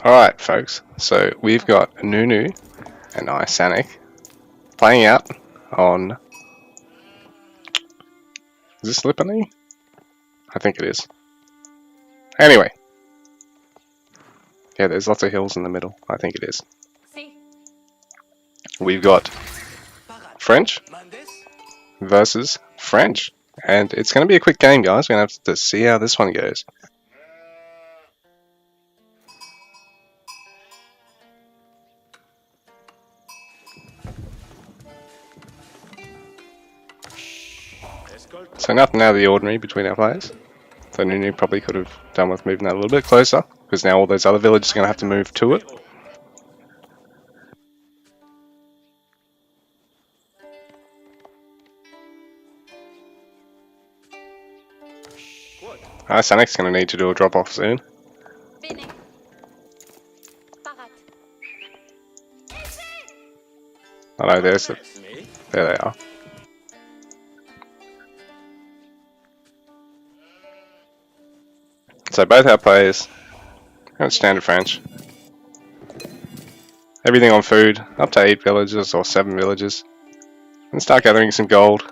Alright folks, so we've got GnuGnu and ISanych playing out on... Is this Lipany? I think it is. Anyway. Yeah, there's lots of hills in the middle. I think it is. We've got French versus French. And it's going to be a quick game, guys. We're going to have to see how this one goes. So nothing out of the ordinary between our players. So GnuGnu probably could have done with moving that a little bit closer, because now all those other villages are going to have to move to it. ISanich's going to need to do a drop off soon. Oh no, there they are. So both our players got standard French. Everything on food, up to 8 villages or 7 villages. And start gathering some gold.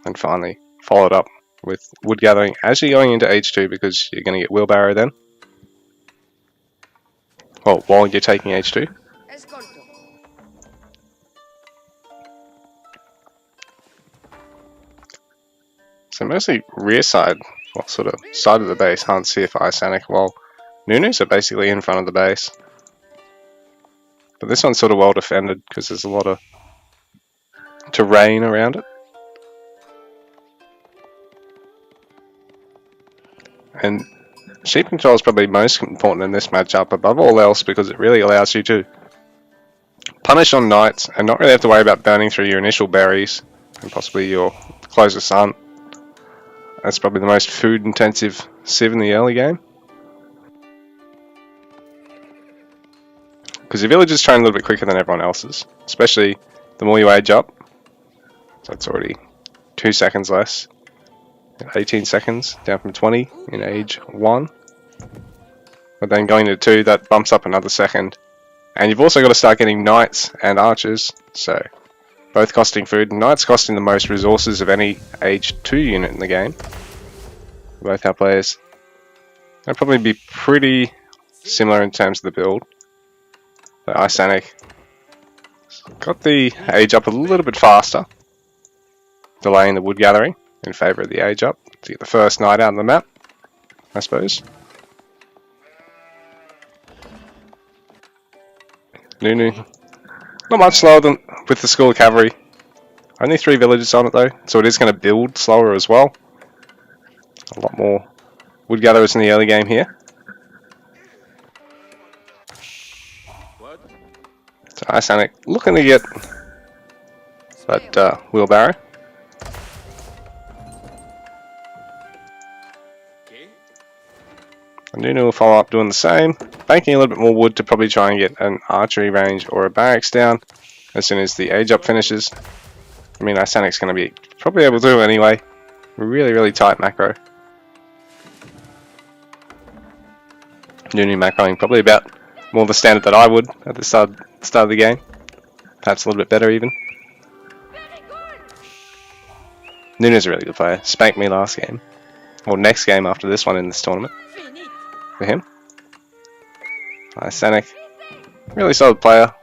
And finally follow it up with wood gathering as you're going into H2, because you're going to get wheelbarrow then. Well, while you're taking H2. So mostly rear side, well, sort of side of the base, hard to see if ISanych, while GnuGnus are basically in front of the base. But this one's sort of well defended because there's a lot of terrain around it. And sheep control is probably most important in this matchup above all else, because it really allows you to punish on knights and not really have to worry about burning through your initial berries and possibly your closest hunt. That's probably the most food intensive civ in the early game. Because your village is trained a little bit quicker than everyone else's, especially the more you age up. So it's already 2 seconds less. 18 seconds, down from 20 in age 1. But then going to 2, that bumps up another second. And you've also got to start getting knights and archers, so both costing food. Knights costing the most resources of any age 2 unit in the game. Both our players. They'll probably be pretty similar in terms of the build. But ISanych got the age up a little bit faster, delaying the wood gathering in favour of the age up to get the first knight out on the map, I suppose. GnuGnu, not much slower than with the school of cavalry. Only 3 villages on it though, so it is going to build slower as well. A lot more wood gatherers in the early game here. So ISanych looking to get that wheelbarrow. And GnuGnu will follow up doing the same, banking a little bit more wood to probably try and get an archery range or a barracks down as soon as the age up finishes. I mean, ISanich's going to be probably able to anyway. Really tight macro. GnuGnu macroing probably about more the standard that I would at the start of the game. Perhaps a little bit better even. GnuGnu's a really good player. Spanked me last game. Or next game after this one in this tournament. For him. ISanych, really solid player.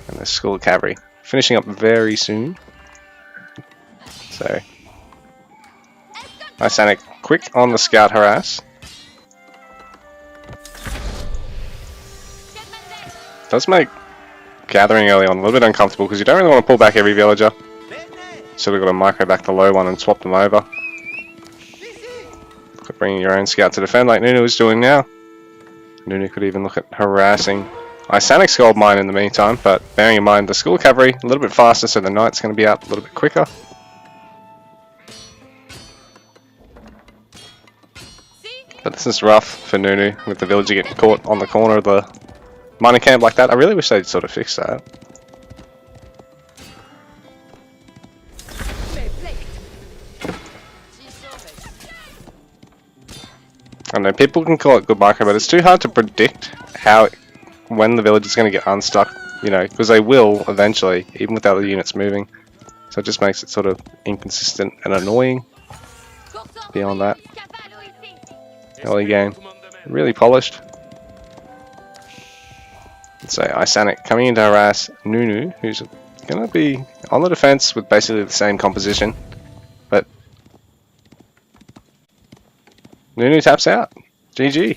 And the school of cavalry finishing up very soon. So ISanych quick on the scout harass. Does make gathering early on a little bit uncomfortable because you don't really want to pull back every villager. So we've got to micro back the low one and swap them over. Look at bringing your own scout to defend like GnuGnu is doing now. GnuGnu could even look at harassing ISanich's gold mine in the meantime, but bearing in mind the school cavalry a little bit faster, so the knight's going to be out a little bit quicker. But this is rough for GnuGnu with the villager getting caught on the corner of the mining camp like that. I really wish they'd sort of fix that. I know people can call it good micro, but it's too hard to predict when the village is going to get unstuck, you know, because they will eventually, even without the units moving. So it just makes it sort of inconsistent and annoying. Beyond that, early game, really polished. So ISanych coming into harass GnuGnu, who's going to be on the defense with basically the same composition, but GnuGnu taps out. GG.